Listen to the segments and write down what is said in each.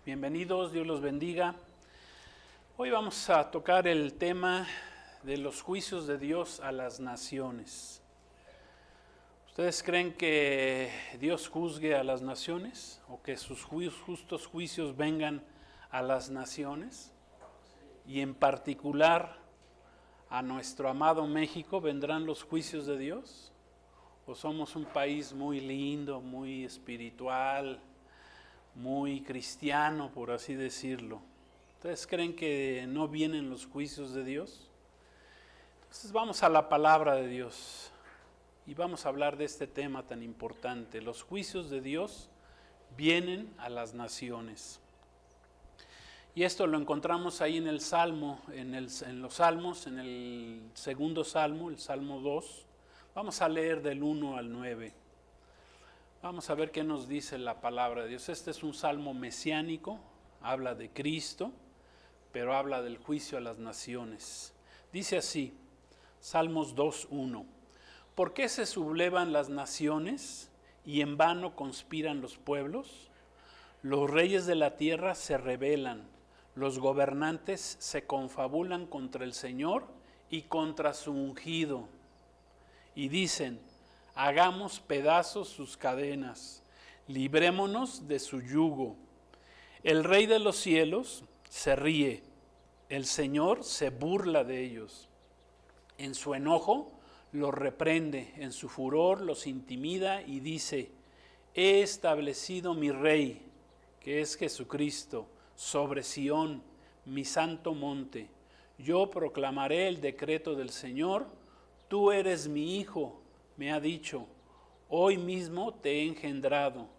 Bienvenidos, Dios los bendiga. Hoy vamos a tocar el tema de los juicios de Dios a las naciones. ¿Ustedes creen que Dios juzgue a las naciones o que sus justos juicios vengan a las naciones? Y en particular a nuestro amado México, ¿vendrán los juicios de Dios? ¿O somos un país muy lindo, muy espiritual, muy cristiano, por así decirlo? ¿Ustedes creen que no vienen los juicios de Dios? Entonces vamos a la palabra de Dios y vamos a hablar de este tema tan importante. Los juicios de Dios vienen a las naciones. Y esto lo encontramos ahí en el Salmo, en los Salmos, en el segundo Salmo, el Salmo 2. Vamos a leer del 1 al 9. Vamos a ver qué nos dice la palabra de Dios. Este es un salmo mesiánico, habla de Cristo, pero habla del juicio a las naciones. Dice así, Salmos 2:1. ¿Por qué se sublevan las naciones y en vano conspiran los pueblos? Los reyes de la tierra se rebelan, los gobernantes se confabulan contra el Señor y contra su ungido. Y dicen, hagamos pedazos sus cadenas, librémonos de su yugo. El Rey de los cielos se ríe, el Señor se burla de ellos. En su enojo los reprende, en su furor los intimida y dice, he establecido mi Rey, que es Jesucristo, sobre Sión, mi santo monte. Yo proclamaré el decreto del Señor, tú eres mi Hijo, me ha dicho, hoy mismo te he engendrado,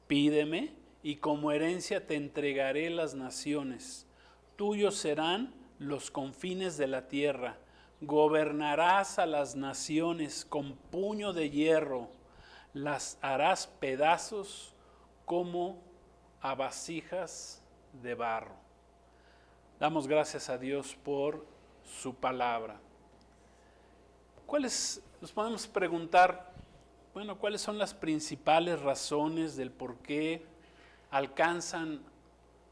pídeme y como herencia te entregaré las naciones. Tuyos serán los confines de la tierra, gobernarás a las naciones con puño de hierro, las harás pedazos como a vasijas de barro. Damos gracias a Dios por su palabra. Nos podemos preguntar, ¿cuáles son las principales razones del por qué alcanzan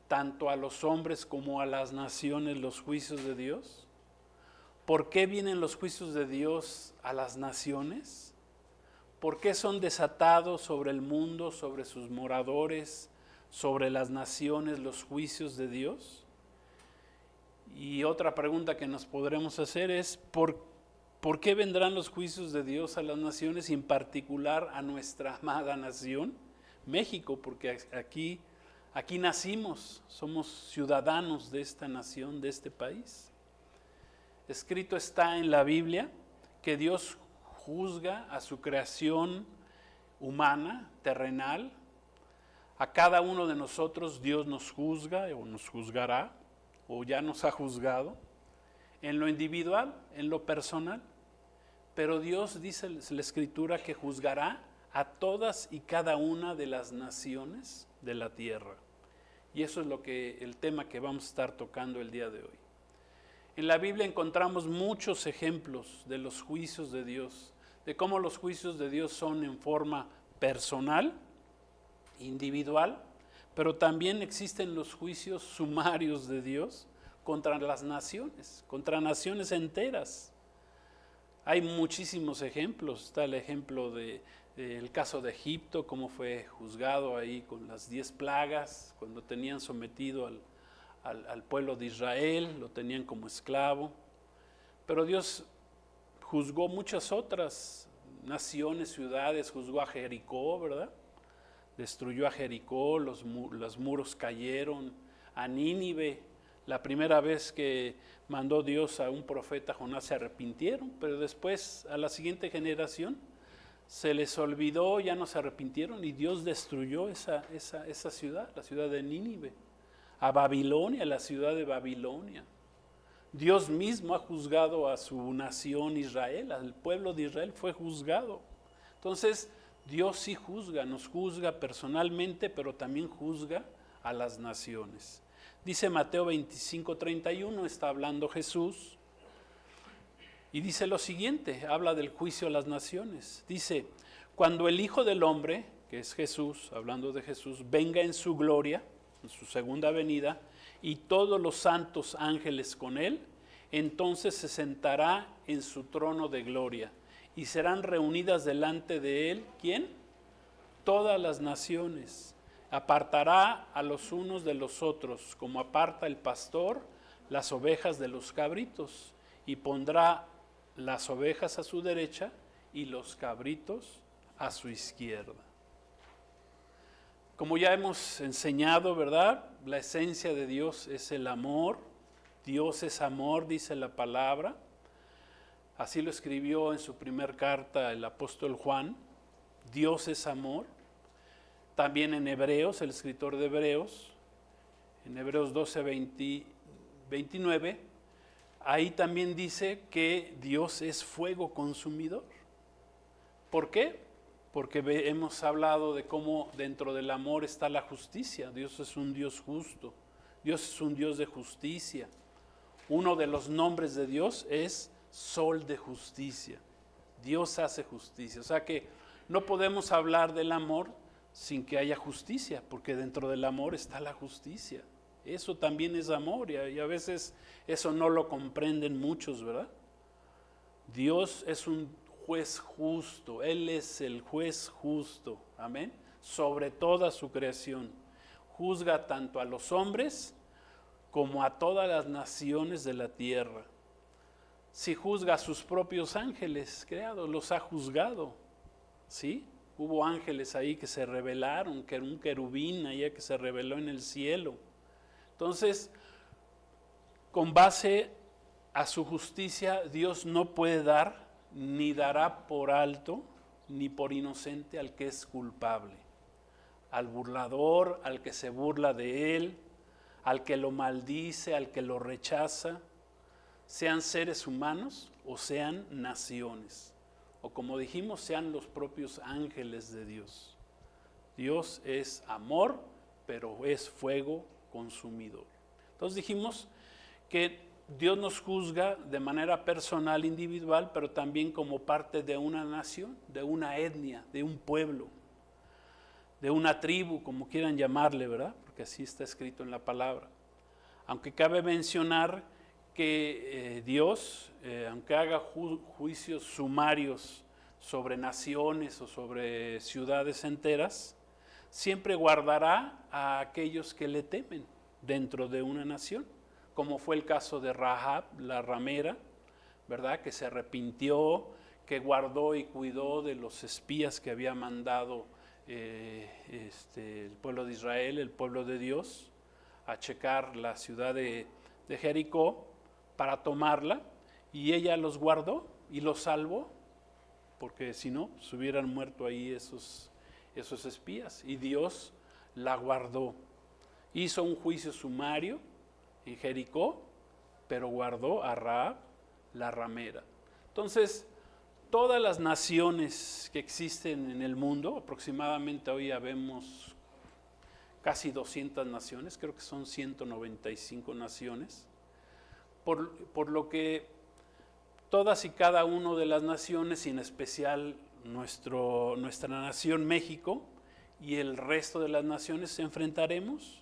tanto a los hombres como a las naciones los juicios de Dios? ¿Por qué vienen los juicios de Dios a las naciones? ¿Por qué son desatados sobre el mundo, sobre sus moradores, sobre las naciones los juicios de Dios? Y otra pregunta que nos podremos hacer es, ¿por qué vendrán los juicios de Dios a las naciones y en particular a nuestra amada nación, México? Porque aquí nacimos, somos ciudadanos de esta nación, de este país. Escrito está en la Biblia que Dios juzga a su creación humana, terrenal. A cada uno de nosotros Dios nos juzga o nos juzgará o ya nos ha juzgado en lo individual, en lo personal. Pero Dios dice en la Escritura que juzgará a todas y cada una de las naciones de la tierra. Y eso es el tema que vamos a estar tocando el día de hoy. En la Biblia encontramos muchos ejemplos de los juicios de Dios, de cómo los juicios de Dios son en forma personal, individual, pero también existen los juicios sumarios de Dios contra las naciones, contra naciones enteras. Hay muchísimos ejemplos. Está el ejemplo del caso de Egipto, cómo fue juzgado ahí con las 10 plagas, cuando tenían sometido al pueblo de Israel, lo tenían como esclavo. Pero Dios juzgó muchas otras naciones, ciudades, juzgó a Jericó, ¿verdad? Destruyó a Jericó, los muros cayeron. A Nínive, la primera vez que mandó Dios a un profeta, Jonás, se arrepintieron, pero después a la siguiente generación se les olvidó, ya no se arrepintieron y Dios destruyó esa ciudad, la ciudad de Nínive. A Babilonia, la ciudad de Babilonia. Dios mismo ha juzgado a su nación Israel, al pueblo de Israel fue juzgado. Entonces, Dios sí juzga, nos juzga personalmente, pero también juzga a las naciones. Dice Mateo 25:31, está hablando Jesús, y dice lo siguiente, habla del juicio a las naciones. Dice, cuando el Hijo del Hombre, que es Jesús, hablando de Jesús, venga en su gloria, en su segunda venida, y todos los santos ángeles con él, entonces se sentará en su trono de gloria, y serán reunidas delante de él, ¿quién? Todas las naciones. Apartará a los unos de los otros, como aparta el pastor las ovejas de los cabritos, y pondrá las ovejas a su derecha y los cabritos a su izquierda. Como ya hemos enseñado, ¿verdad? La esencia de Dios es el amor. Dios es amor, dice la palabra. Así lo escribió en su primer carta el apóstol Juan. Dios es amor. También en Hebreos, el escritor de Hebreos, en Hebreos 12, 29, ahí también dice que Dios es fuego consumidor. ¿Por qué? Porque hemos hablado de cómo dentro del amor está la justicia. Dios es un Dios justo. Dios es un Dios de justicia. Uno de los nombres de Dios es Sol de Justicia. Dios hace justicia. O sea que no podemos hablar del amor sin que haya justicia, porque dentro del amor está la justicia. Eso también es amor y a veces eso no lo comprenden muchos, ¿verdad? Dios es un juez justo, Él es el juez justo, amén, sobre toda su creación. Juzga tanto a los hombres como a todas las naciones de la tierra. Si juzga a sus propios ángeles creados, los ha juzgado, ¿sí? Hubo ángeles ahí que se rebelaron, que era un querubín allá que se rebeló en el cielo. Entonces, con base a su justicia, Dios no puede dar ni dará por alto ni por inocente al que es culpable, al burlador, al que se burla de él, al que lo maldice, al que lo rechaza, sean seres humanos o sean naciones, o como dijimos, sean los propios ángeles de Dios. Dios es amor, pero es fuego consumidor. Entonces dijimos que Dios nos juzga de manera personal, individual, pero también como parte de una nación, de una etnia, de un pueblo, de una tribu, como quieran llamarle, ¿verdad? Porque así está escrito en la palabra. Aunque cabe mencionar que Dios, aunque haga juicios sumarios sobre naciones o sobre ciudades enteras, siempre guardará a aquellos que le temen dentro de una nación, como fue el caso de Rahab, la ramera, ¿verdad? Que se arrepintió, que guardó y cuidó de los espías que había mandado el pueblo de Israel, el pueblo de Dios, a checar la ciudad de Jericó para tomarla, y ella los guardó y los salvó, porque si no, se hubieran muerto ahí esos espías, y Dios la guardó. Hizo un juicio sumario en Jericó, pero guardó a Rahab, la ramera. Entonces, todas las naciones que existen en el mundo, aproximadamente hoy ya vemos casi 200 naciones, creo que son 195 naciones, por lo que todas y cada una de las naciones, y en especial nuestra nación México y el resto de las naciones, enfrentaremos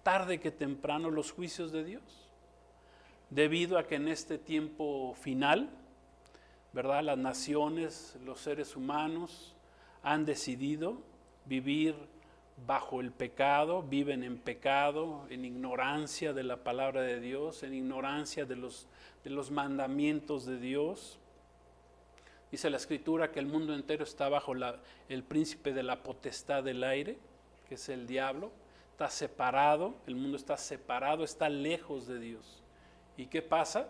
tarde que temprano los juicios de Dios, debido a que en este tiempo final, ¿verdad? Las naciones, los seres humanos han decidido vivir bajo el pecado, viven en pecado, en ignorancia de la palabra de Dios, en ignorancia de los mandamientos de Dios. Dice la Escritura que el mundo entero está bajo el príncipe de la potestad del aire, que es el diablo. Está separado, el mundo está separado, está lejos de Dios. ¿Y qué pasa?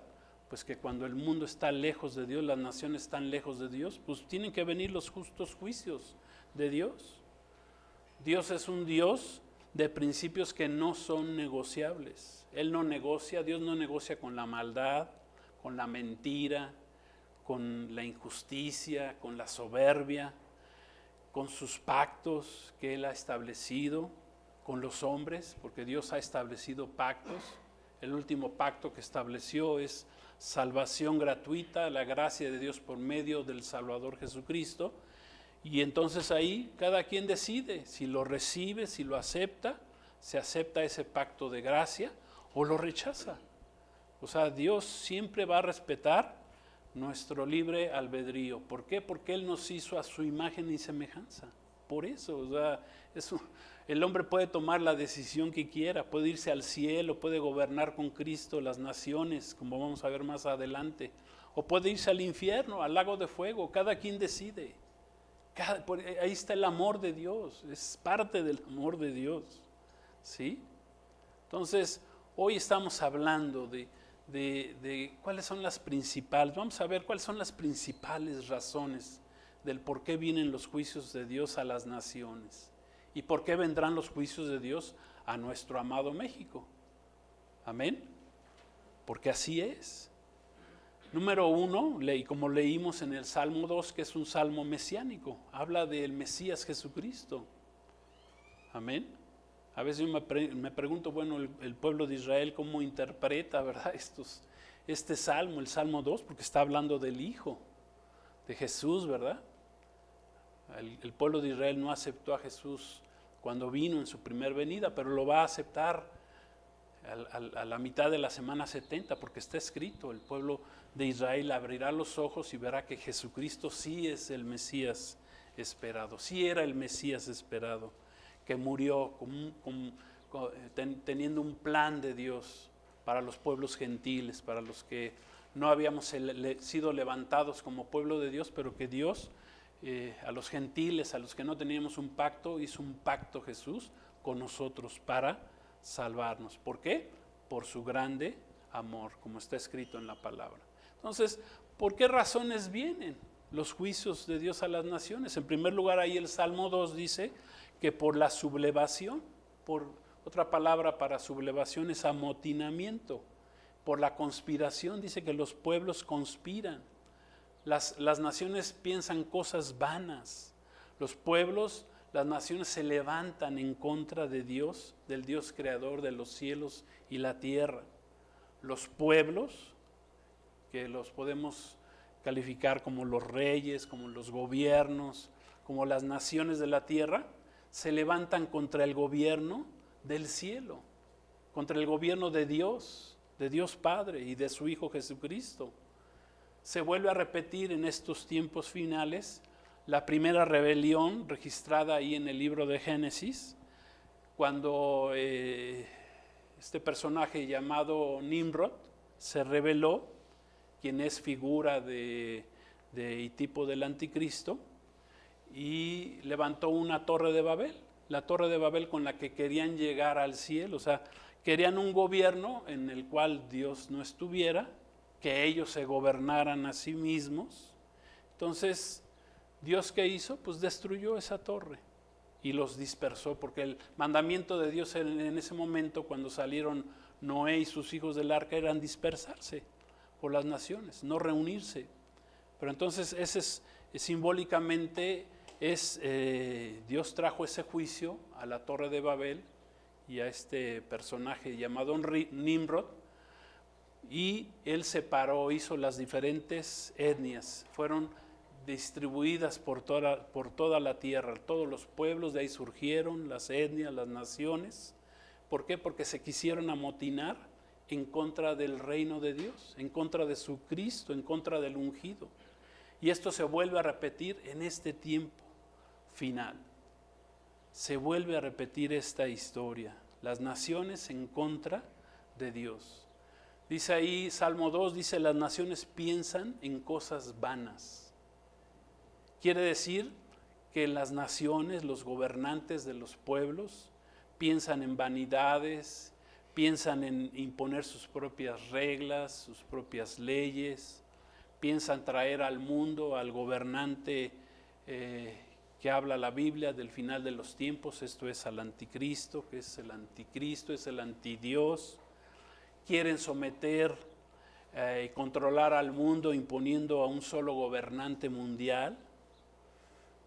Pues que cuando el mundo está lejos de Dios, las naciones están lejos de Dios, pues tienen que venir los justos juicios de Dios. Dios es un Dios de principios que no son negociables. Él no negocia, Dios no negocia con la maldad, con la mentira, con la injusticia, con la soberbia, con sus pactos que Él ha establecido con los hombres, porque Dios ha establecido pactos. El último pacto que estableció es salvación gratuita, la gracia de Dios por medio del Salvador Jesucristo. Y entonces ahí cada quien decide si lo recibe, si lo acepta, se acepta ese pacto de gracia o lo rechaza. O sea, Dios siempre va a respetar nuestro libre albedrío. ¿Por qué? Porque Él nos hizo a su imagen y semejanza. Por eso, o sea, el hombre puede tomar la decisión que quiera, puede irse al cielo, puede gobernar con Cristo las naciones, como vamos a ver más adelante, o puede irse al infierno, al lago de fuego, cada quien decide. Ahí está el amor de Dios, es parte del amor de Dios, ¿sí? Entonces, hoy estamos hablando de cuáles son las principales, vamos a ver cuáles son las principales razones del por qué vienen los juicios de Dios a las naciones y por qué vendrán los juicios de Dios a nuestro amado México. Amén. Porque así es. Número 1, como leímos en el Salmo 2, que es un salmo mesiánico, habla del Mesías Jesucristo. Amén. A veces yo me pregunto, bueno, el pueblo de Israel cómo interpreta, ¿verdad? Este salmo, el Salmo 2, porque está hablando del Hijo, de Jesús, ¿verdad? El pueblo de Israel no aceptó a Jesús cuando vino en su primer venida, pero lo va a aceptar a la mitad de la semana 70, porque está escrito, el pueblo de Israel abrirá los ojos y verá que Jesucristo sí es el Mesías esperado, sí era el Mesías esperado, que murió teniendo un plan de Dios para los pueblos gentiles, para los que no habíamos sido levantados como pueblo de Dios, pero que Dios, a los gentiles, a los que no teníamos un pacto, hizo un pacto Jesús con nosotros para salvarnos. ¿Por qué? Por su grande amor, como está escrito en la palabra. Entonces, ¿por qué razones vienen los juicios de Dios a las naciones? En primer lugar, ahí el Salmo 2 dice que por la sublevación, por otra palabra para sublevación es amotinamiento, por la conspiración, dice que los pueblos conspiran, las naciones piensan cosas vanas, los pueblos, las naciones se levantan en contra de Dios, del Dios creador de los cielos y la tierra. Los pueblos, que los podemos calificar como los reyes, como los gobiernos, como las naciones de la tierra, se levantan contra el gobierno del cielo, contra el gobierno de Dios Padre y de su Hijo Jesucristo. Se vuelve a repetir en estos tiempos finales la primera rebelión registrada ahí en el libro de Génesis, cuando este personaje llamado Nimrod se rebeló, quien es figura y tipo del anticristo, y levantó una torre de Babel, la torre de Babel con la que querían llegar al cielo. O sea, querían un gobierno en el cual Dios no estuviera, que ellos se gobernaran a sí mismos. Entonces, ¿Dios qué hizo? Pues destruyó esa torre y los dispersó, porque el mandamiento de Dios en ese momento, cuando salieron Noé y sus hijos del arca, eran dispersarse por las naciones, no reunirse. Pero entonces ese simbólicamente Dios trajo ese juicio a la torre de Babel y a este personaje llamado Nimrod, y él separó, hizo las diferentes etnias, fueron distribuidas por toda la tierra, todos los pueblos, de ahí surgieron las etnias, las naciones. ¿Por qué? Porque se quisieron amotinar en contra del reino de Dios, en contra de su Cristo, en contra del ungido. Y esto se vuelve a repetir en este tiempo final. Se vuelve a repetir esta historia, las naciones en contra de Dios. Dice ahí, Salmo 2, dice, las naciones piensan en cosas vanas. Quiere decir que las naciones, los gobernantes de los pueblos, piensan en vanidades, piensan en imponer sus propias reglas, sus propias leyes, piensan traer al mundo, al gobernante que habla la Biblia del final de los tiempos, esto es al anticristo, que es el anticristo, es el antidios. Quieren someter y controlar al mundo imponiendo a un solo gobernante mundial.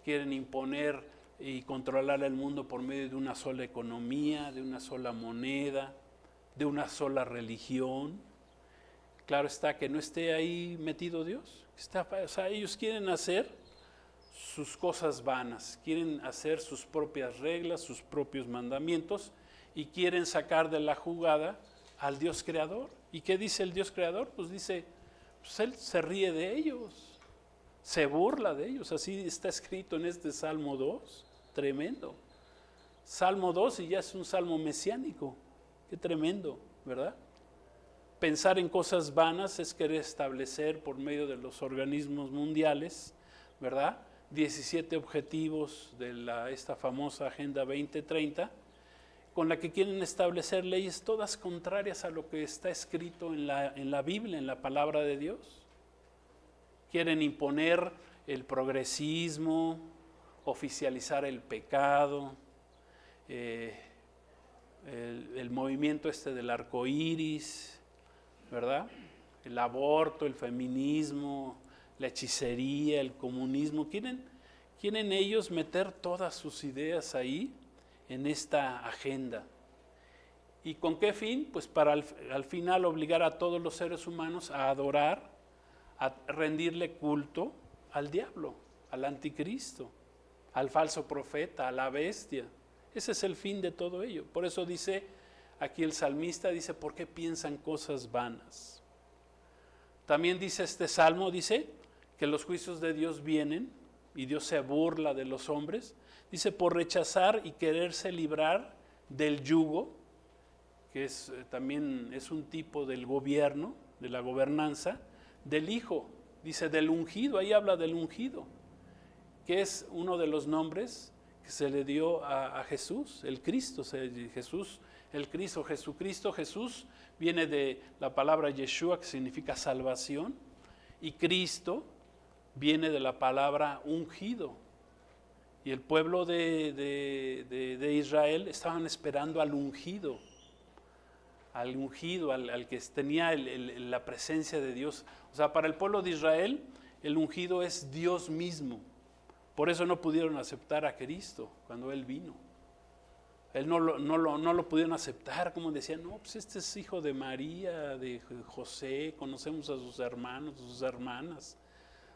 Quieren imponer y controlar el mundo por medio de una sola economía, de una sola moneda, de una sola religión. Claro está que no esté ahí metido Dios. O sea, ellos quieren hacer sus cosas vanas, quieren hacer sus propias reglas, sus propios mandamientos, y quieren sacar de la jugada al Dios creador. ¿Y qué dice el Dios creador? Pues dice, pues Él se ríe de ellos, se burla de ellos. Así está escrito en este Salmo 2, tremendo. Salmo 2 y ya es un salmo mesiánico, qué tremendo, ¿verdad? Pensar en cosas vanas es querer establecer por medio de los organismos mundiales, ¿verdad? 17 objetivos de esta famosa Agenda 2030, con la que quieren establecer leyes todas contrarias a lo que está escrito en la Biblia, en la palabra de Dios. Quieren imponer el progresismo, oficializar el pecado, el movimiento del arco iris, ¿verdad? El aborto, el feminismo, la hechicería, el comunismo. Quieren ellos meter todas sus ideas ahí en esta agenda. ¿Y con qué fin? Pues para al final obligar a todos los seres humanos a adorar, a rendirle culto al diablo, al anticristo, al falso profeta, a la bestia. Ese es el fin de todo ello. Por eso dice aquí el salmista, dice, ¿por qué piensan cosas vanas? También dice este salmo, dice que los juicios de Dios vienen y Dios se burla de los hombres. Dice, por rechazar y quererse librar del yugo, que también es un tipo del gobierno, de la gobernanza, del Hijo. Dice, del ungido, ahí habla del ungido, que es uno de los nombres que se le dio a Jesús, el Cristo, Jesús, el Cristo, Jesucristo, Jesús, viene de la palabra Yeshua, que significa salvación, y Cristo viene de la palabra ungido. Y el pueblo de Israel estaban esperando al ungido, al que tenía la presencia de Dios. O sea, para el pueblo de Israel, el ungido es Dios mismo. Por eso no pudieron aceptar a Cristo cuando Él vino. Él no lo pudieron aceptar, como decían, no, pues este es hijo de María, de José, conocemos a sus hermanos, a sus hermanas.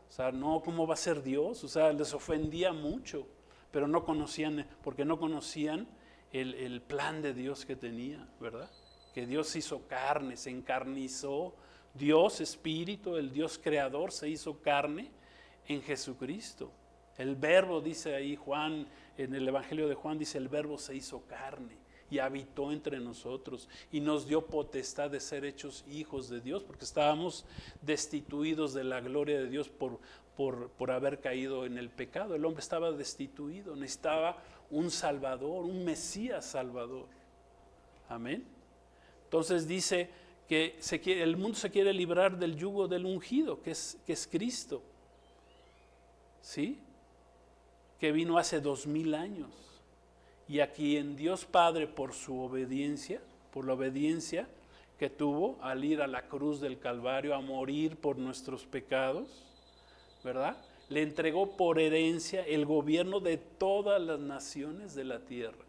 O sea, no, ¿cómo va a ser Dios? O sea, les ofendía mucho, pero no conocían, porque no conocían el plan de Dios que tenía, ¿verdad? Que Dios hizo carne, se encarnizó, Dios Espíritu, el Dios Creador, se hizo carne en Jesucristo. El verbo, dice ahí Juan, en el Evangelio de Juan, dice el verbo se hizo carne y habitó entre nosotros y nos dio potestad de ser hechos hijos de Dios, porque estábamos destituidos de la gloria de Dios por haber caído en el pecado. El hombre estaba destituido, necesitaba un Salvador, un Mesías Salvador. Amén. Entonces dice que el mundo se quiere librar del yugo del ungido, que es Cristo. ¿Sí? Que vino hace 2000 años y a quien Dios Padre por su obediencia, por la obediencia que tuvo al ir a la cruz del Calvario a morir por nuestros pecados, ¿verdad? Le entregó por herencia el gobierno de todas las naciones de la tierra.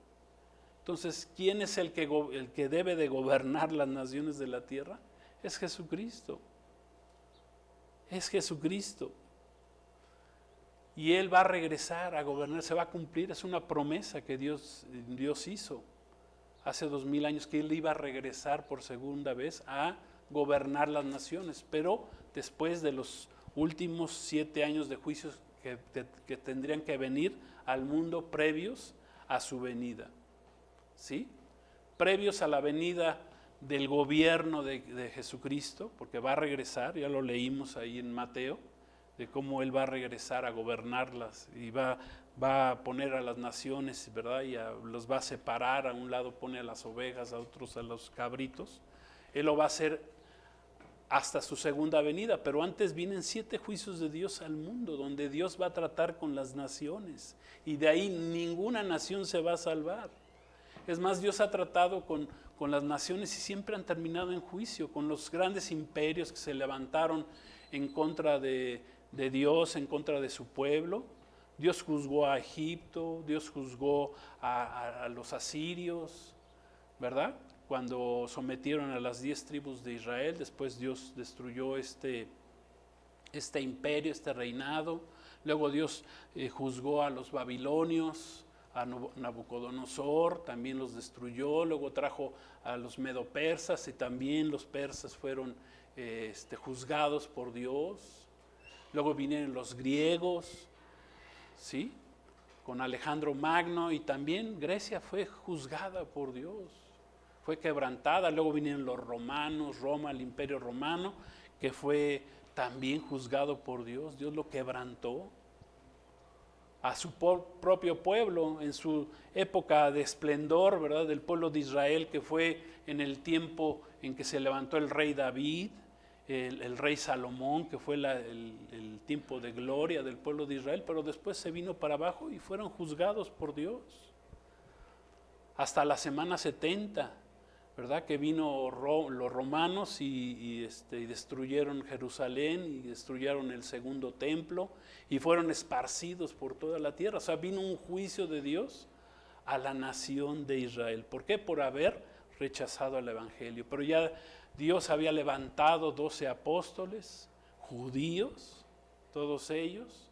Entonces, ¿quién es el que debe de gobernar las naciones de la tierra? Es Jesucristo. Es Jesucristo. Y Él va a regresar a gobernar, se va a cumplir, es una promesa que Dios hizo hace 2000 años, que Él iba a regresar por segunda vez a gobernar las naciones, pero después de los últimos 7 años de juicios que tendrían que venir al mundo previos a su venida, ¿sí? Previos a la venida del gobierno de Jesucristo, porque va a regresar, ya lo leímos ahí en Mateo, de cómo Él va a regresar a gobernarlas y va a poner a las naciones, ¿verdad? Y los va a separar, a un lado pone a las ovejas, a otros a los cabritos. Él lo va a hacer hasta su segunda venida, pero antes vienen 7 juicios de Dios al mundo, donde Dios va a tratar con las naciones y de ahí ninguna nación se va a salvar. Es más, Dios ha tratado con las naciones y siempre han terminado en juicio, con los grandes imperios que se levantaron en contra de Dios, en contra de su pueblo. Dios juzgó a Egipto, Dios juzgó a los asirios, ¿verdad? Cuando sometieron a las 10 tribus de Israel, después Dios destruyó este imperio, este reinado. Luego Dios juzgó a los babilonios, a Nabucodonosor, también los destruyó, luego trajo a los medo-persas y también los persas fueron juzgados por Dios. Luego vinieron los griegos, ¿sí? Con Alejandro Magno, y también Grecia fue juzgada por Dios, fue quebrantada. Luego vinieron los romanos, Roma, el imperio romano, que fue también juzgado por Dios. Dios lo quebrantó. A su propio pueblo, en su época de esplendor, ¿verdad? Del pueblo de Israel, que fue en el tiempo en que se levantó el rey David, el rey Salomón, que fue el tiempo de gloria del pueblo de Israel, pero después se vino para abajo y fueron juzgados por Dios. Hasta la semana 70, ¿verdad? Que vino los romanos y destruyeron Jerusalén y destruyeron el segundo templo y fueron esparcidos por toda la tierra. O sea, vino un juicio de Dios a la nación de Israel. ¿Por qué? Por haber rechazado el evangelio. Pero ya Dios había levantado 12 apóstoles judíos, todos ellos.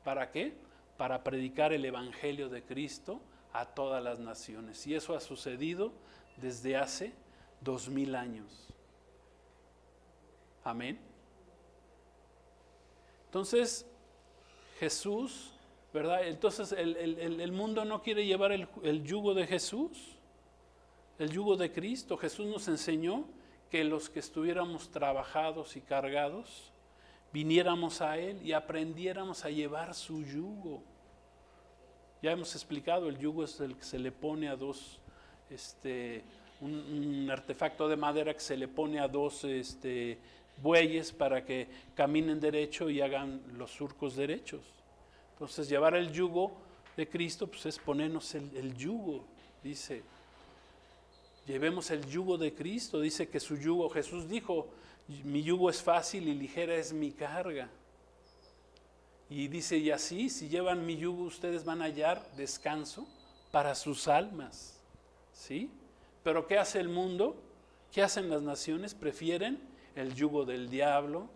¿Para qué? Para predicar el evangelio de Cristo a todas las naciones. Y eso ha sucedido desde hace 2000 años. Amén. Entonces, Jesús, ¿verdad? Entonces el mundo no quiere llevar el yugo de Jesús, el yugo de Cristo. Jesús nos enseñó que los que estuviéramos trabajados y cargados, viniéramos a Él y aprendiéramos a llevar su yugo. Ya hemos explicado, el yugo es el que se le pone a dos, un artefacto de madera que se le pone a dos bueyes para que caminen derecho y hagan los surcos derechos. Entonces, llevar el yugo de Cristo, pues es ponernos el yugo, dice. Llevemos el yugo de Cristo, dice que su yugo, Jesús dijo, mi yugo es fácil y ligera es mi carga. Y dice, y así, si llevan mi yugo, ustedes van a hallar descanso para sus almas, ¿sí? Pero ¿qué hace el mundo? ¿Qué hacen las naciones? Prefieren el yugo del diablo,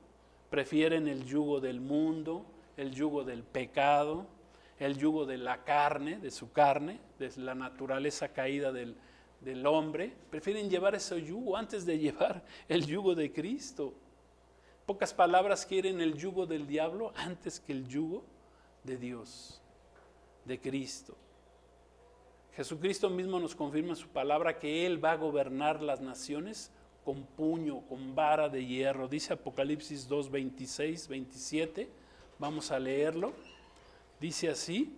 prefieren el yugo del mundo, el yugo del pecado, el yugo de la carne, de su carne, de la naturaleza caída del hombre. Prefieren llevar ese yugo antes de llevar el yugo de Cristo. Pocas palabras, quieren el yugo del diablo antes que el yugo de Dios, de Cristo. Jesucristo mismo nos confirma en su palabra que Él va a gobernar las naciones con puño, con vara de hierro. Dice Apocalipsis 2, 26, 27. Vamos a leerlo. Dice así,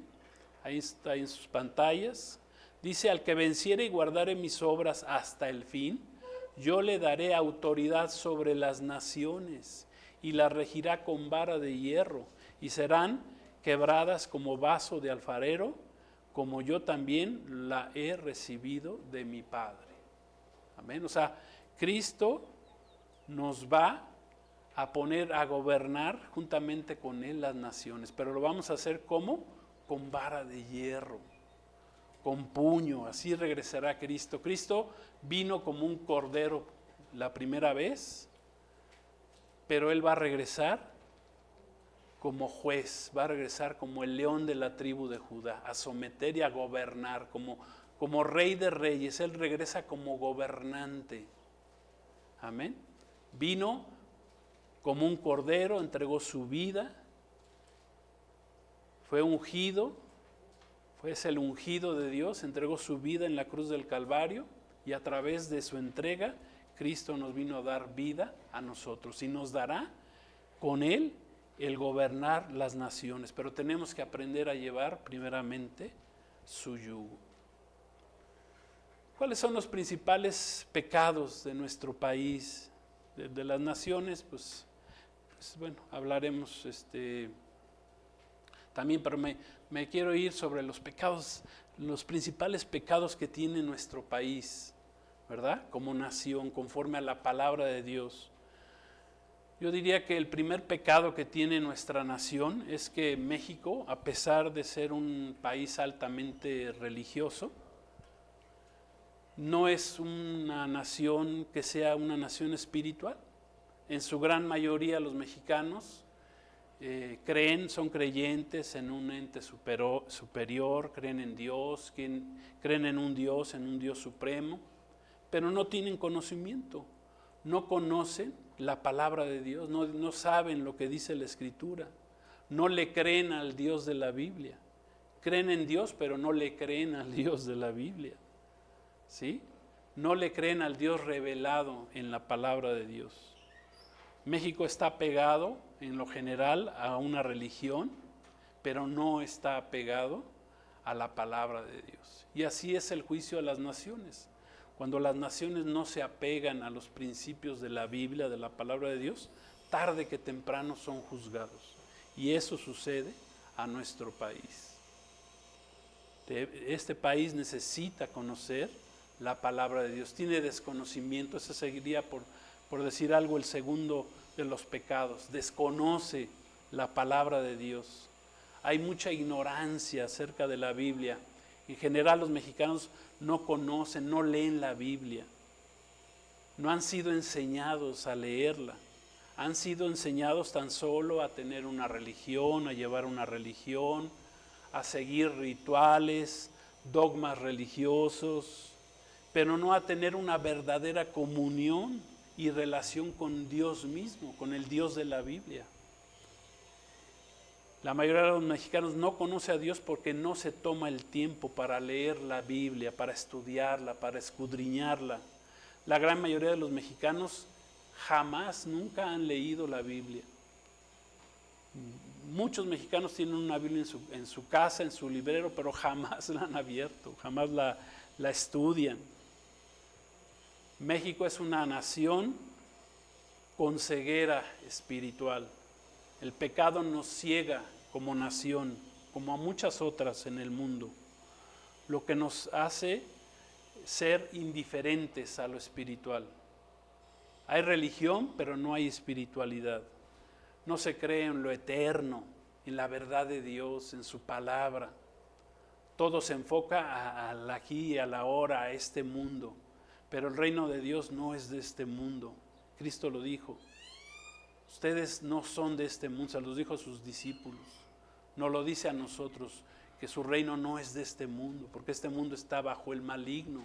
ahí está en sus pantallas. Dice, al que venciere y guardare mis obras hasta el fin, yo le daré autoridad sobre las naciones y las regirá con vara de hierro y serán quebradas como vaso de alfarero, como yo también la he recibido de mi Padre. Amén. O sea, Cristo nos va a poner a gobernar juntamente con Él las naciones, pero lo vamos a hacer ¿cómo? Con vara de hierro, con puño. Así regresará Cristo. Cristo vino como un cordero la primera vez, pero Él va a regresar como juez, va a regresar como el león de la tribu de Judá, a someter y a gobernar, como rey de reyes. Él regresa como gobernante. Amén. Vino como un cordero, entregó su vida, fue ungido, es el ungido de Dios, entregó su vida en la cruz del Calvario y a través de su entrega, Cristo nos vino a dar vida a nosotros y nos dará con Él el gobernar las naciones. Pero tenemos que aprender a llevar primeramente su yugo. ¿Cuáles son los principales pecados de nuestro país, de las naciones? Pues bueno, hablaremos también, pero me quiero ir sobre los pecados, los principales pecados que tiene nuestro país, ¿verdad? Como nación, conforme a la palabra de Dios. Yo diría que el primer pecado que tiene nuestra nación es que México, a pesar de ser un país altamente religioso, no es una nación que sea una nación espiritual. En su gran mayoría los mexicanos creen, son creyentes en un ente superior, creen en Dios, creen en un Dios supremo, pero no tienen conocimiento, no conocen la palabra de Dios, no saben lo que dice la Escritura, no le creen al Dios de la Biblia. Creen en Dios, pero no le creen al Dios de la Biblia, ¿sí? No le creen al Dios revelado en la palabra de Dios. México está pegado, en lo general, a una religión, pero no está apegado a la palabra de Dios. Y así es el juicio a las naciones. Cuando las naciones no se apegan a los principios de la Biblia, de la palabra de Dios, tarde que temprano son juzgados. Y eso sucede a nuestro país. Este país necesita conocer la palabra de Dios. Tiene desconocimiento, ese sería por decir algo el segundo de los pecados. Desconoce la palabra de Dios. Hay mucha ignorancia acerca de la Biblia. En general los mexicanos no conocen, no leen la Biblia. No han sido enseñados a leerla. Han sido enseñados tan solo a tener una religión, a llevar una religión, a seguir rituales, dogmas religiosos, pero no a tener una verdadera comunión y relación con Dios mismo, con el Dios de la Biblia. La mayoría de los mexicanos no conoce a Dios porque no se toma el tiempo para leer la Biblia, para estudiarla, para escudriñarla. La gran mayoría de los mexicanos nunca han leído la Biblia. Muchos mexicanos tienen una Biblia en su casa, en su librero, pero jamás la han abierto, jamás la estudian. México es una nación con ceguera espiritual. El pecado nos ciega como nación, como a muchas otras en el mundo, lo que nos hace ser indiferentes a lo espiritual. Hay religión, pero no hay espiritualidad. No se cree en lo eterno, en la verdad de Dios, en su palabra. Todo se enfoca al aquí y a la ahora, a este mundo. Pero el reino de Dios no es de este mundo. Cristo lo dijo. Ustedes no son de este mundo, se los dijo a sus discípulos. Nos lo dice a nosotros, que su reino no es de este mundo, porque este mundo está bajo el maligno.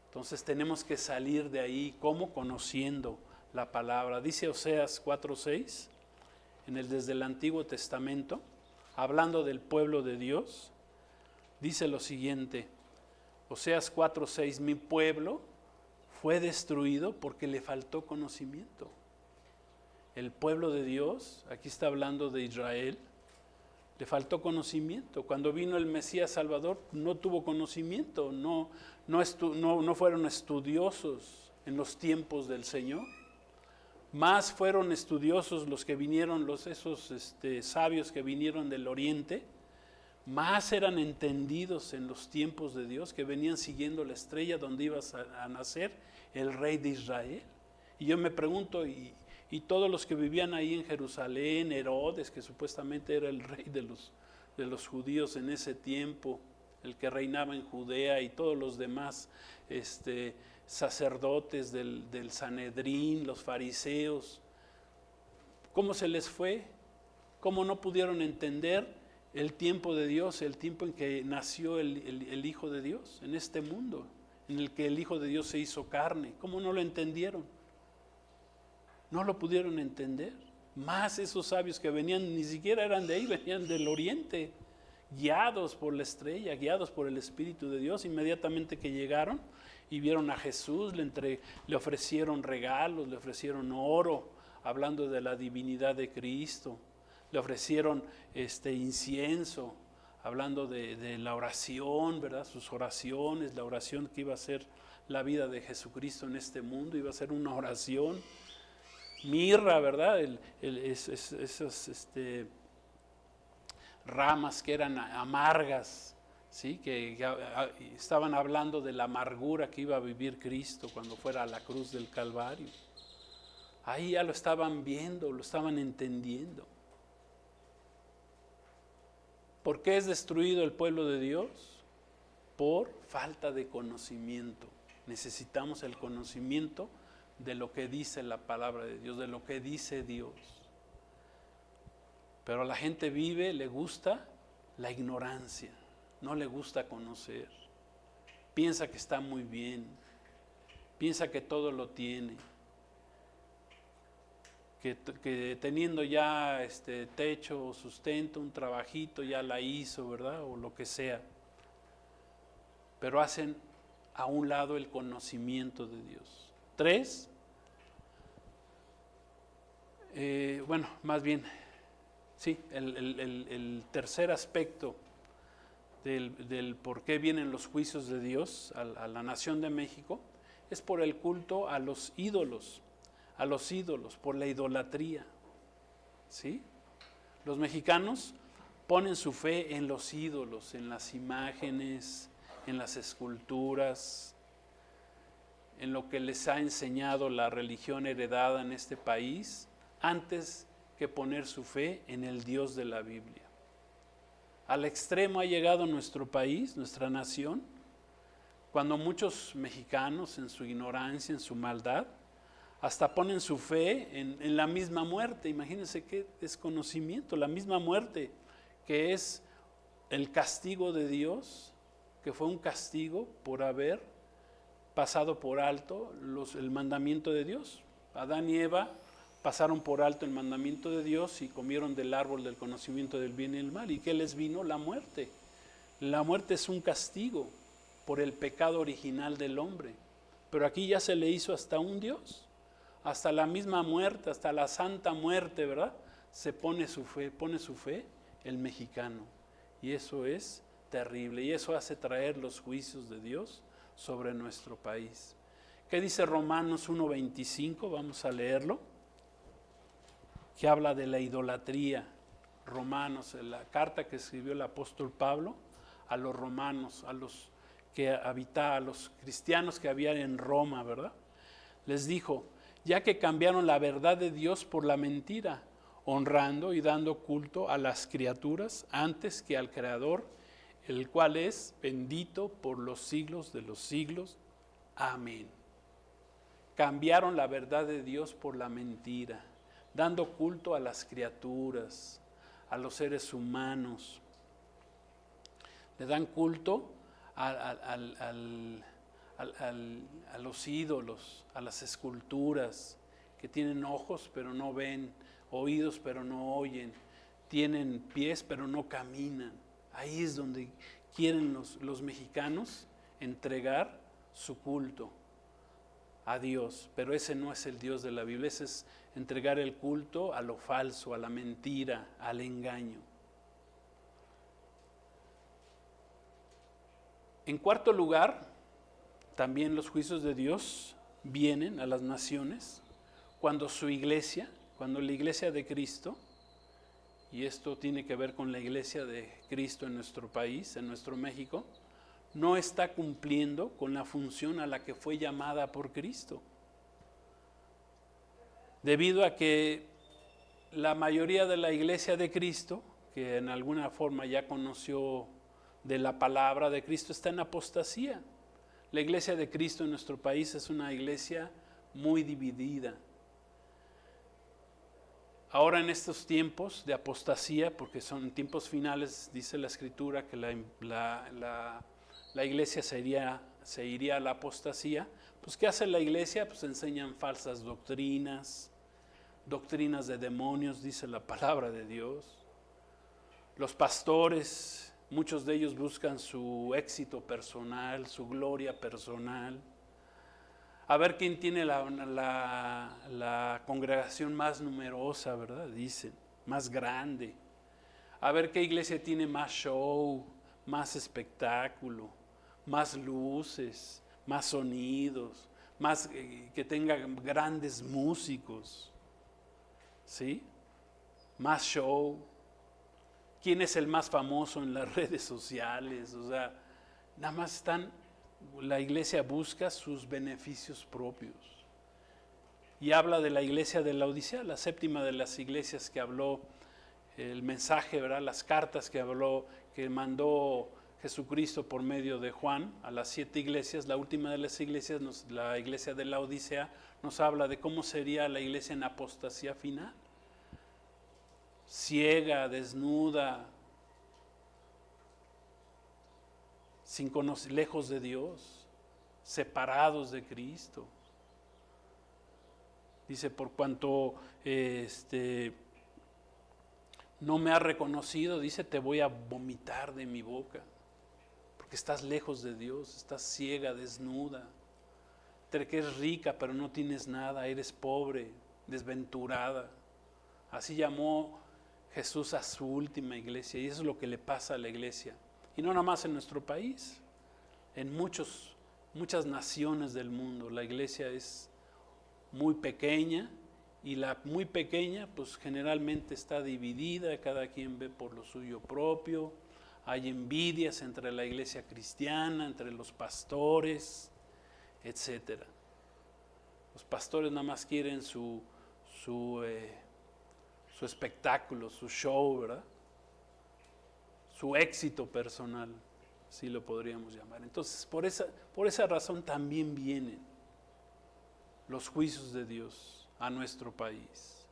Entonces tenemos que salir de ahí, ¿cómo? Conociendo la palabra. Dice Oseas 4:6, desde el Antiguo Testamento, hablando del pueblo de Dios, dice lo siguiente, Oseas 4:6, mi pueblo fue destruido porque le faltó conocimiento. El pueblo de Dios, aquí está hablando de Israel, le faltó conocimiento. Cuando vino el Mesías Salvador no tuvo conocimiento, no fueron estudiosos en los tiempos del Señor. Más fueron estudiosos los que vinieron, esos sabios que vinieron del oriente, más eran entendidos en los tiempos de Dios, que venían siguiendo la estrella donde iba a nacer el rey de Israel. Y yo me pregunto, y todos los que vivían ahí en Jerusalén, Herodes, que supuestamente era el rey de los judíos en ese tiempo, el que reinaba en Judea, y todos los demás sacerdotes del Sanedrín, los fariseos, ¿cómo se les fue? ¿Cómo no pudieron entender el tiempo de Dios, el tiempo en que nació el Hijo de Dios en este mundo, en el que el Hijo de Dios se hizo carne? ¿Cómo no lo entendieron? No lo pudieron entender. Más esos sabios que venían, ni siquiera eran de ahí, venían del oriente, guiados por la estrella, guiados por el Espíritu de Dios. Inmediatamente que llegaron y vieron a Jesús, le ofrecieron regalos, le ofrecieron oro, hablando de la divinidad de Cristo. Le ofrecieron incienso, hablando de la oración, ¿verdad? Sus oraciones, la oración que iba a ser la vida de Jesucristo en este mundo, iba a ser una oración. Mirra, ¿verdad? Esas ramas que eran amargas, ¿sí? Que estaban hablando de la amargura que iba a vivir Cristo cuando fuera a la cruz del Calvario. Ahí ya lo estaban viendo, lo estaban entendiendo. ¿Por qué es destruido el pueblo de Dios? Por falta de conocimiento. Necesitamos el conocimiento de lo que dice la palabra de Dios, de lo que dice Dios. Pero a la gente le gusta la ignorancia, no le gusta conocer. Piensa que está muy bien, piensa que todo lo tiene, que teniendo ya techo, sustento, un trabajito, ya la hizo, ¿verdad? O lo que sea. Pero hacen a un lado el conocimiento de Dios. 3, más bien, sí, el tercer aspecto del por qué vienen los juicios de Dios a la nación de México es por el culto a los ídolos, por la idolatría. ¿Sí? Los mexicanos ponen su fe en los ídolos, en las imágenes, en las esculturas, en lo que les ha enseñado la religión heredada en este país, antes que poner su fe en el Dios de la Biblia. Al extremo ha llegado nuestro país, nuestra nación, cuando muchos mexicanos en su ignorancia, en su maldad, hasta ponen su fe en la misma muerte. Imagínense qué desconocimiento, la misma muerte, que es el castigo de Dios, que fue un castigo por haber pasado por alto el mandamiento de Dios. Adán y Eva pasaron por alto el mandamiento de Dios y comieron del árbol del conocimiento del bien y el mal. ¿Y qué les vino? La muerte. La muerte es un castigo por el pecado original del hombre. Pero aquí ya se le hizo hasta un Dios. Hasta la misma muerte, hasta la santa muerte, ¿verdad? Pone su fe el mexicano. Y eso es terrible. Y eso hace traer los juicios de Dios sobre nuestro país. ¿Qué dice Romanos 1:25? Vamos a leerlo. Que habla de la idolatría. Romanos, la carta que escribió el apóstol Pablo a los romanos, a los cristianos que había en Roma, ¿verdad? Les dijo: ya que cambiaron la verdad de Dios por la mentira, honrando y dando culto a las criaturas antes que al Creador, el cual es bendito por los siglos de los siglos. Amén. Cambiaron la verdad de Dios por la mentira, dando culto a las criaturas, a los seres humanos. Le dan culto a los ídolos, a las esculturas, que tienen ojos pero no ven, oídos pero no oyen, tienen pies pero no caminan. Ahí es donde quieren los mexicanos entregar su culto a Dios, pero ese no es el Dios de la Biblia. Ese es entregar el culto a lo falso, a la mentira, al engaño. En cuarto lugar, también los juicios de Dios vienen a las naciones cuando la iglesia de Cristo, y esto tiene que ver con la iglesia de Cristo en nuestro país, en nuestro México, no está cumpliendo con la función a la que fue llamada por Cristo. Debido a que la mayoría de la iglesia de Cristo, que en alguna forma ya conoció de la palabra de Cristo, está en apostasía. La iglesia de Cristo en nuestro país es una iglesia muy dividida. Ahora en estos tiempos de apostasía, porque son tiempos finales, dice la Escritura que la iglesia se iría a la apostasía. Pues ¿qué hace la iglesia? Pues enseñan falsas doctrinas de demonios, dice la palabra de Dios. Los pastores, muchos de ellos buscan su éxito personal, su gloria personal. A ver quién tiene la congregación más numerosa, ¿verdad? Dicen, más grande. A ver qué iglesia tiene más show, más espectáculo, más luces, más sonidos, más que tenga grandes músicos, ¿sí? Más show. ¿Quién es el más famoso en las redes sociales? O sea, nada más la iglesia busca sus beneficios propios. Y habla de la iglesia de Laodicea, la séptima de las iglesias que habló el mensaje, ¿verdad? Las cartas que mandó Jesucristo por medio de Juan a las 7 iglesias. La última de las iglesias, la iglesia de Laodicea, nos habla de cómo sería la iglesia en apostasía final. ciega, desnuda, lejos de Dios, separados de Cristo. Dice, por cuanto no me has reconocido, dice, te voy a vomitar de mi boca, porque estás lejos de Dios, estás ciega, desnuda, te crees rica pero no tienes nada, eres pobre, desventurada. Así llamó Jesús a su última iglesia, y eso es lo que le pasa a la iglesia. Y no nada más en nuestro país, en muchas naciones del mundo la iglesia es muy pequeña, y la muy pequeña pues generalmente está dividida, cada quien ve por lo suyo propio, hay envidias entre la iglesia cristiana, entre los pastores, etcétera. Los pastores nada más quieren su espectáculo, su show, ¿verdad? Su éxito personal, así lo podríamos llamar. Entonces, por esa razón también vienen los juicios de Dios a nuestro país.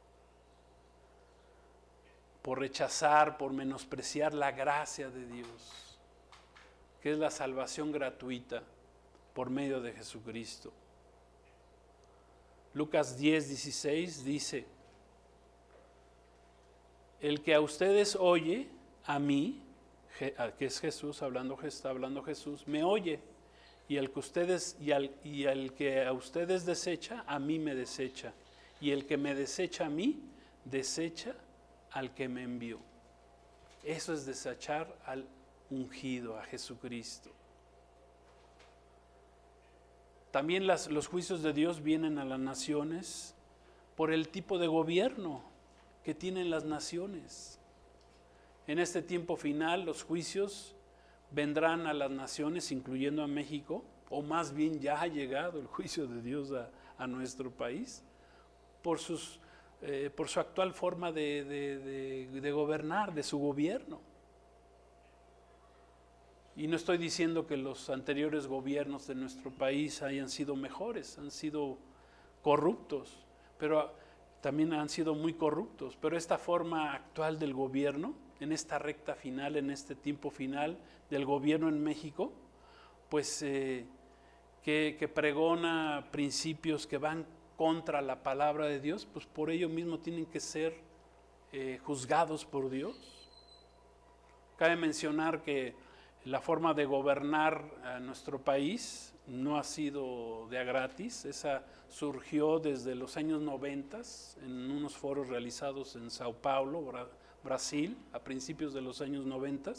Por rechazar, por menospreciar la gracia de Dios, que es la salvación gratuita por medio de Jesucristo. Lucas 10:16 dice, el que a ustedes oye, a mí, que es Jesús, está hablando Jesús, me oye, y al que a ustedes desecha, a mí me desecha, y el que me desecha a mí, desecha al que me envió. Eso es desechar al ungido, a Jesucristo. También los juicios de Dios vienen a las naciones por el tipo de gobierno que tienen las naciones. En este tiempo final, los juicios vendrán a las naciones, incluyendo a México, o más bien ya ha llegado el juicio de Dios a nuestro país, por su actual forma de gobernar, de su gobierno. Y no estoy diciendo que los anteriores gobiernos de nuestro país hayan sido mejores, han sido corruptos, pero también han sido muy corruptos. Pero esta forma actual del gobierno, en esta recta final, en este tiempo final del gobierno en México, pues que pregona principios que van contra la palabra de Dios, pues por ello mismo tienen que ser juzgados por Dios. Cabe mencionar que la forma de gobernar a nuestro país no ha sido de a gratis. Esa surgió desde los años 90 en unos foros realizados en Sao Paulo, Brasil, a principios de los años 90,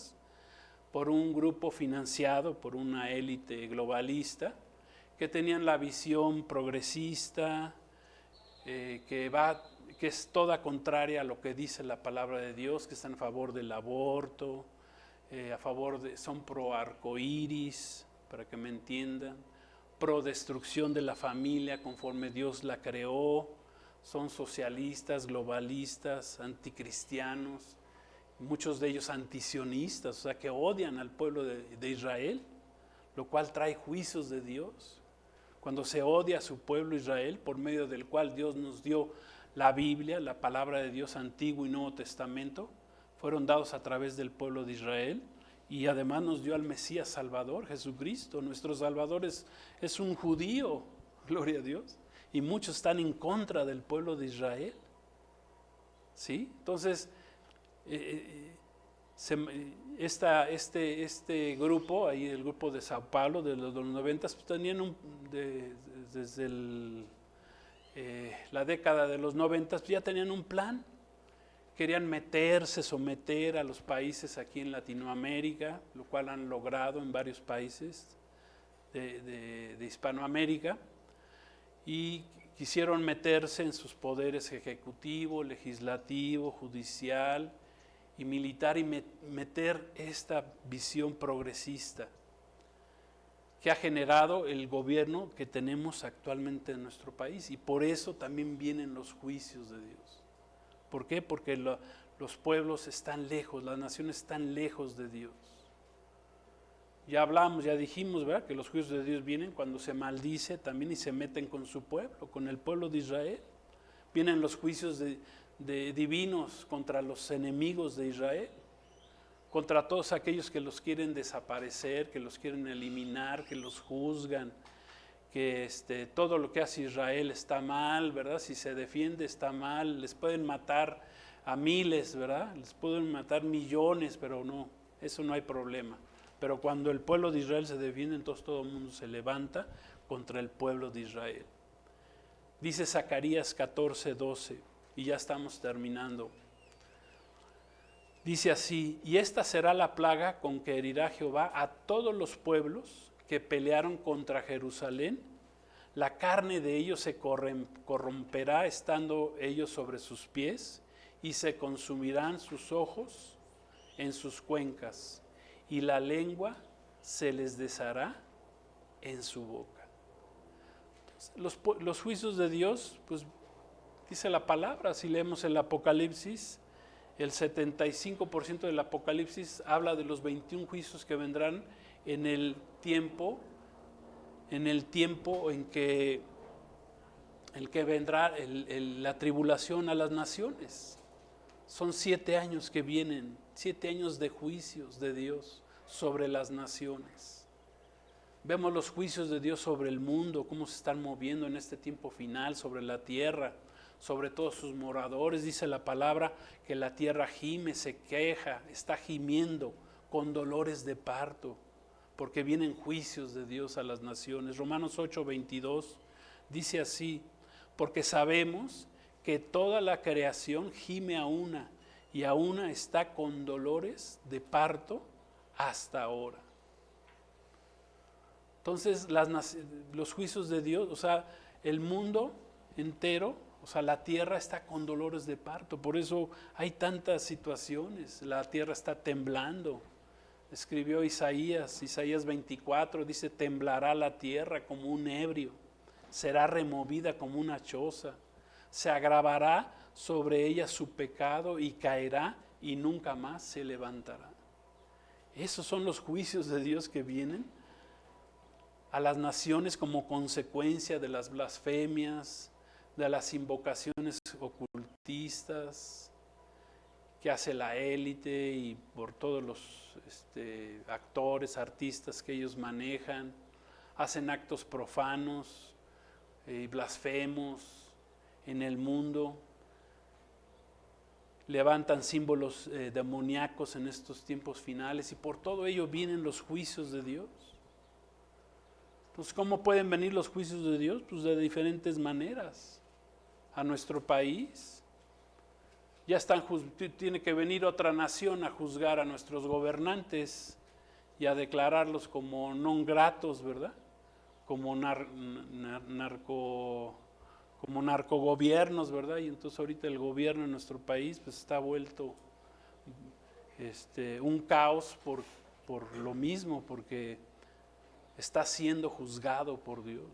por un grupo financiado por una élite globalista que tenían la visión progresista, que es toda contraria a lo que dice la palabra de Dios, que está en favor del aborto, son pro arcoíris, para que me entiendan, pro destrucción de la familia conforme Dios la creó, son socialistas, globalistas, anticristianos, muchos de ellos antisionistas, o sea que odian al pueblo de Israel, lo cual trae juicios de Dios. Cuando se odia a su pueblo Israel, por medio del cual Dios nos dio la Biblia, la palabra de Dios, Antiguo y Nuevo Testamento, fueron dados a través del pueblo de Israel, y además nos dio al Mesías Salvador, Jesucristo. Nuestro Salvador es un judío, gloria a Dios, y muchos están en contra del pueblo de Israel. ¿Sí? Entonces, este grupo, ahí el grupo de Sao Paulo, de los 90, pues tenían desde la década de los 90, pues ya tenían un plan. Querían someter a los países aquí en Latinoamérica, lo cual han logrado en varios países de Hispanoamérica, y quisieron meterse en sus poderes ejecutivo, legislativo, judicial y militar, y meter esta visión progresista que ha generado el gobierno que tenemos actualmente en nuestro país, y por eso también vienen los juicios de Dios. ¿Por qué? Porque los pueblos están lejos, las naciones están lejos de Dios. Ya hablamos, ya dijimos, ¿verdad?, que los juicios de Dios vienen cuando se maldice también y se meten con su pueblo, con el pueblo de Israel. Vienen los juicios divinos contra los enemigos de Israel, contra todos aquellos que los quieren desaparecer, que los quieren eliminar, que los juzgan, que todo lo que hace Israel está mal, ¿verdad? Si se defiende está mal, les pueden matar a miles, ¿verdad? Les pueden matar millones, pero no, eso no hay problema. Pero cuando el pueblo de Israel se defiende, entonces todo el mundo se levanta contra el pueblo de Israel. Dice Zacarías 14:12, y ya estamos terminando. Dice así: y esta será la plaga con que herirá Jehová a todos los pueblos que pelearon contra Jerusalén. La carne de ellos se corromperá estando ellos sobre sus pies, y se consumirán sus ojos en sus cuencas, y la lengua se les deshará en su boca. Los juicios de Dios, pues dice la palabra, si leemos el Apocalipsis, el 75% del Apocalipsis habla de los 21 juicios que vendrán en el tiempo en que vendrá la tribulación a las naciones. Son 7 años que vienen, 7 años de juicios de Dios sobre las naciones. Vemos los juicios de Dios sobre el mundo, cómo se están moviendo en este tiempo final, sobre la tierra, sobre todos sus moradores. Dice la palabra que la tierra gime, se queja, está gimiendo con dolores de parto, porque vienen juicios de Dios a las naciones. Romanos 8:22 dice así: porque sabemos que toda la creación gime a una, y a una está con dolores de parto hasta ahora. Entonces los juicios de Dios, o sea, el mundo entero, o sea, la tierra está con dolores de parto. Por eso hay tantas situaciones. La tierra está temblando. Escribió Isaías 24, dice: temblará la tierra como un ebrio, será removida como una choza, se agravará sobre ella su pecado y caerá y nunca más se levantará. Esos son los juicios de Dios que vienen a las naciones como consecuencia de las blasfemias, de las invocaciones ocultistas que hace la élite y por todos los actores, artistas que ellos manejan. Hacen actos profanos y blasfemos en el mundo. Levantan símbolos demoníacos en estos tiempos finales, y por todo ello vienen los juicios de Dios. Entonces, ¿cómo pueden venir los juicios de Dios? Pues de diferentes maneras. A nuestro país ya tiene que venir otra nación a juzgar a nuestros gobernantes y a declararlos como non gratos, ¿verdad? Como narcogobiernos, ¿verdad? Y entonces ahorita el gobierno en nuestro país pues está vuelto un caos por lo mismo, porque está siendo juzgado por Dios.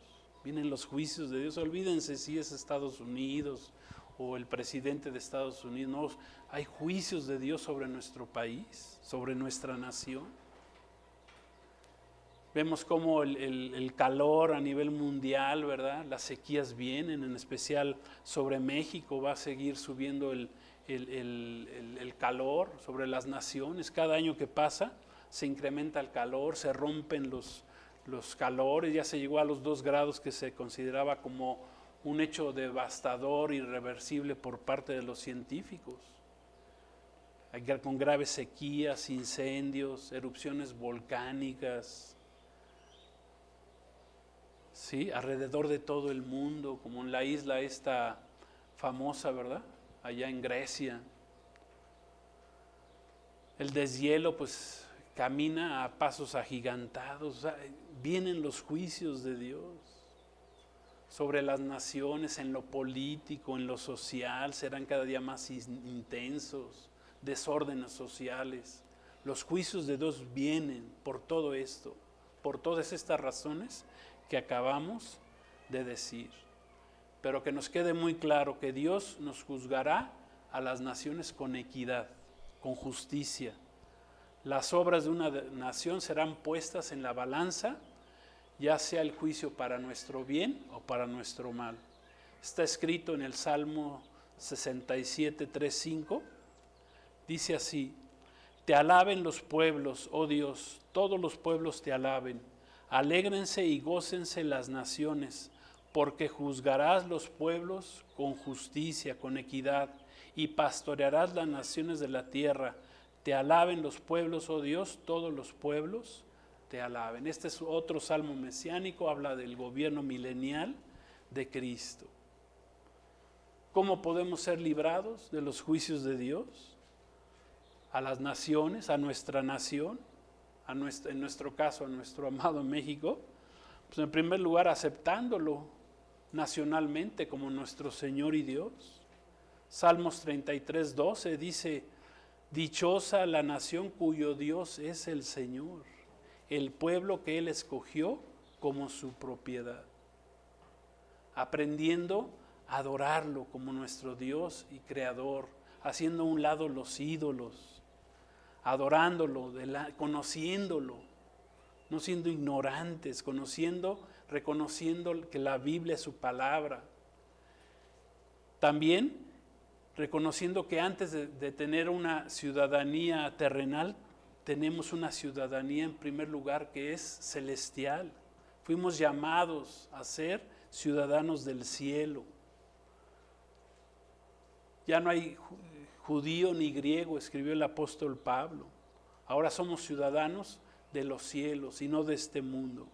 Vienen los juicios de Dios. Olvídense si es Estados Unidos o el presidente de Estados Unidos. No, hay juicios de Dios sobre nuestro país, sobre nuestra nación. Vemos cómo el calor a nivel mundial, ¿verdad? Las sequías vienen, en especial sobre México va a seguir subiendo el calor sobre las naciones. Cada año que pasa se incrementa el calor, se rompen los calores, ya se llegó a los 2 grados que se consideraba como un hecho devastador, irreversible por parte de los científicos. Con graves sequías, incendios, erupciones volcánicas, ¿sí? Alrededor de todo el mundo, como en la isla esta famosa, ¿verdad? Allá en Grecia. El deshielo, pues, camina a pasos agigantados. O sea, vienen los juicios de Dios sobre las naciones, en lo político, en lo social. Serán cada día más intensos, desórdenes sociales. Los juicios de Dios vienen por todo esto, por todas estas razones que acabamos de decir. Pero que nos quede muy claro que Dios nos juzgará a las naciones con equidad, con justicia. Las obras de una nación serán puestas en la balanza, ya sea el juicio para nuestro bien o para nuestro mal. Está escrito en el Salmo 67, 3, 5, dice así: te alaben los pueblos, oh Dios, todos los pueblos te alaben. Alégrense y gócense las naciones, porque juzgarás los pueblos con justicia, con equidad, y pastorearás las naciones de la tierra. Te alaben los pueblos, oh Dios, todos los pueblos te alaben. Este es otro salmo mesiánico, habla del gobierno milenial de Cristo. ¿Cómo podemos ser librados de los juicios de Dios? A las naciones, a nuestra nación, en nuestro caso, a nuestro amado México, pues en primer lugar aceptándolo nacionalmente como nuestro Señor y Dios. Salmos 33, 12 dice: dichosa la nación cuyo Dios es el Señor, el pueblo que Él escogió como su propiedad. Aprendiendo a adorarlo como nuestro Dios y Creador, haciendo a un lado los ídolos, adorándolo, conociéndolo, no siendo ignorantes, reconociendo que la Biblia es su palabra. También reconociendo que antes de tener una ciudadanía terrenal, tenemos una ciudadanía en primer lugar que es celestial. Fuimos llamados a ser ciudadanos del cielo. Ya no hay judío ni griego, escribió el apóstol Pablo. Ahora somos ciudadanos de los cielos y no de este mundo.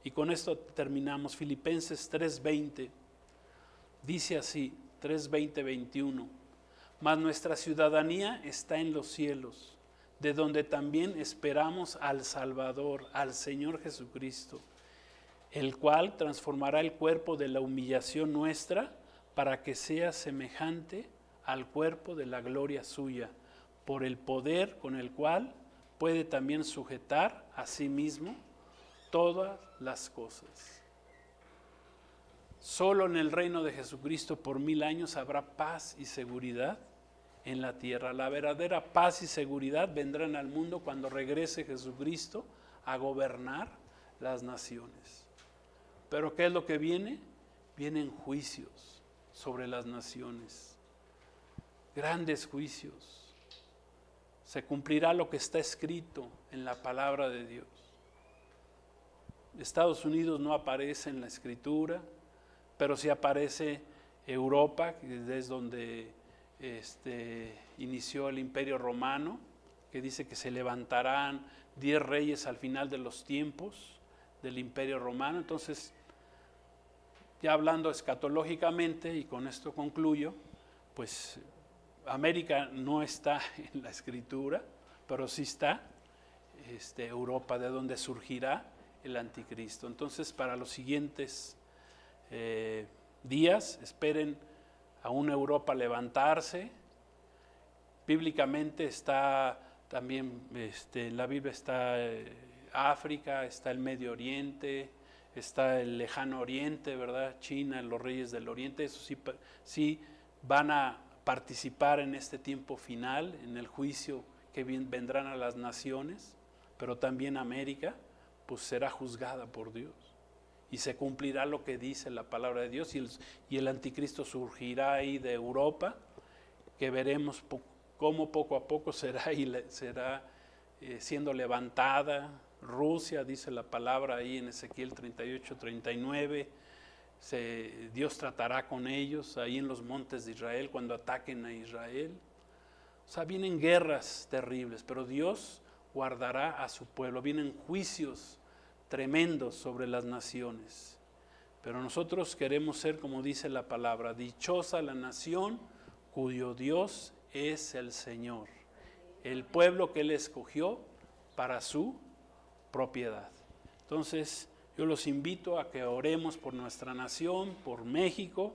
Y con esto terminamos. Filipenses 3:20 dice así, 3:20, 21. Mas nuestra ciudadanía está en los cielos, de donde también esperamos al Salvador, al Señor Jesucristo, el cual transformará el cuerpo de la humillación nuestra para que sea semejante al cuerpo de la gloria suya, por el poder con el cual puede también sujetar a sí mismo todas las cosas. Solo en el reino de Jesucristo por 1000 años habrá paz y seguridad en la tierra. La verdadera paz y seguridad vendrán al mundo cuando regrese Jesucristo a gobernar las naciones. Pero ¿qué es lo que viene? Vienen juicios sobre las naciones, grandes juicios. Se cumplirá lo que está escrito en la palabra de Dios. Estados Unidos no aparece en la Escritura, pero sí aparece Europa, que es donde inició el Imperio Romano, que dice que se levantarán 10 reyes al final de los tiempos del Imperio Romano. Entonces, ya hablando escatológicamente, y con esto concluyo, pues América no está en la Escritura, pero sí está Europa, de donde surgirá el anticristo. Entonces, para los siguientes días, esperen a una Europa levantarse. Bíblicamente está también, en la Biblia está África, está el Medio Oriente, está el Lejano Oriente, ¿verdad? China, los reyes del Oriente, eso sí van a participar en este tiempo final, en el juicio que vendrán a las naciones, pero también América, pues será juzgada por Dios. Y se cumplirá lo que dice la palabra de Dios, y el anticristo surgirá ahí de Europa, que veremos cómo poco a poco será siendo levantada. Rusia, dice la palabra ahí en Ezequiel 38, 39, Dios tratará con ellos ahí en los montes de Israel cuando ataquen a Israel. O sea, vienen guerras terribles, pero Dios guardará a su pueblo. Vienen juicios tremendos sobre las naciones. Pero nosotros queremos ser, como dice la palabra, dichosa la nación cuyo Dios es el Señor, el pueblo que Él escogió para su propiedad. Entonces, yo los invito a que oremos por nuestra nación, por México,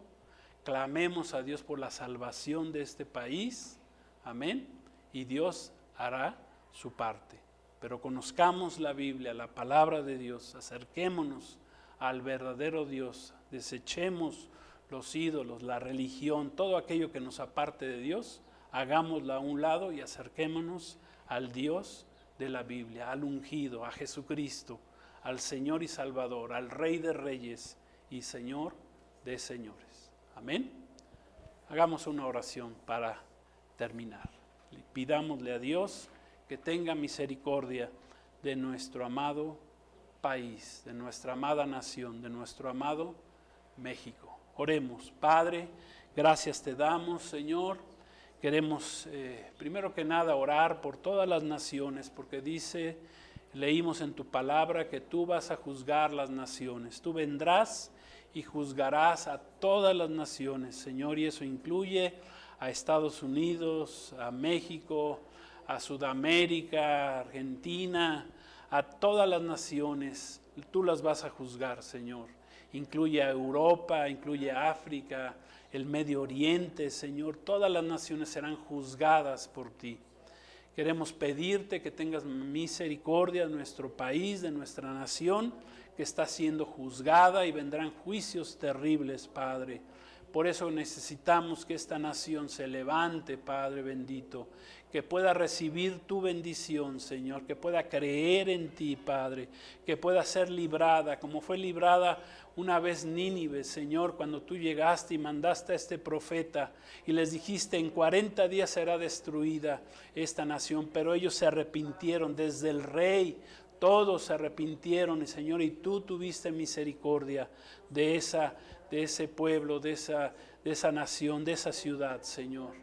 clamemos a Dios por la salvación de este país, amén, y Dios hará su parte. Pero conozcamos la Biblia, la palabra de Dios, acerquémonos al verdadero Dios, desechemos los ídolos, la religión, todo aquello que nos aparte de Dios, hagámoslo a un lado y acerquémonos al Dios de la Biblia, al ungido, a Jesucristo, al Señor y Salvador, al Rey de Reyes y Señor de Señores. Amén. Hagamos una oración para terminar. Pidámosle a Dios que tenga misericordia de nuestro amado país, de nuestra amada nación, de nuestro amado México. Oremos. Padre, gracias te damos, Señor. Queremos, primero que nada, orar por todas las naciones, porque leímos en tu palabra que tú vas a juzgar las naciones. Tú vendrás y juzgarás a todas las naciones, Señor, y eso incluye a Estados Unidos, a México, a Sudamérica, a Argentina, a todas las naciones. Tú las vas a juzgar, Señor. Incluye a Europa, incluye a África, el Medio Oriente, Señor. Todas las naciones serán juzgadas por ti. Queremos pedirte que tengas misericordia de nuestro país, de nuestra nación, que está siendo juzgada y vendrán juicios terribles, Padre. Por eso necesitamos que esta nación se levante, Padre bendito, que pueda recibir tu bendición, Señor, que pueda creer en ti, Padre, que pueda ser librada, como fue librada una vez Nínive, Señor, cuando tú llegaste y mandaste a este profeta y les dijiste, en 40 días será destruida esta nación, pero ellos se arrepintieron, desde el rey, todos se arrepintieron, Señor, y tú tuviste misericordia de ese pueblo, de esa nación, de esa ciudad, Señor.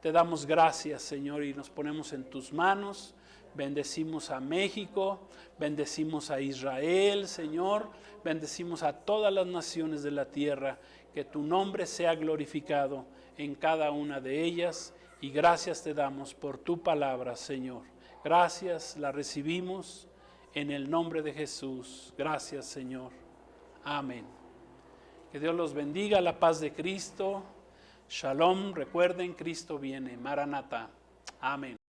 Te damos gracias, Señor, y nos ponemos en tus manos. Bendecimos a México, bendecimos a Israel, Señor, bendecimos a todas las naciones de la tierra, que tu nombre sea glorificado en cada una de ellas, y gracias te damos por tu palabra, Señor. Gracias, la recibimos en el nombre de Jesús. Gracias, Señor. Amén. Que Dios los bendiga, la paz de Cristo. Shalom, recuerden, Cristo viene. Maranatha. Amén.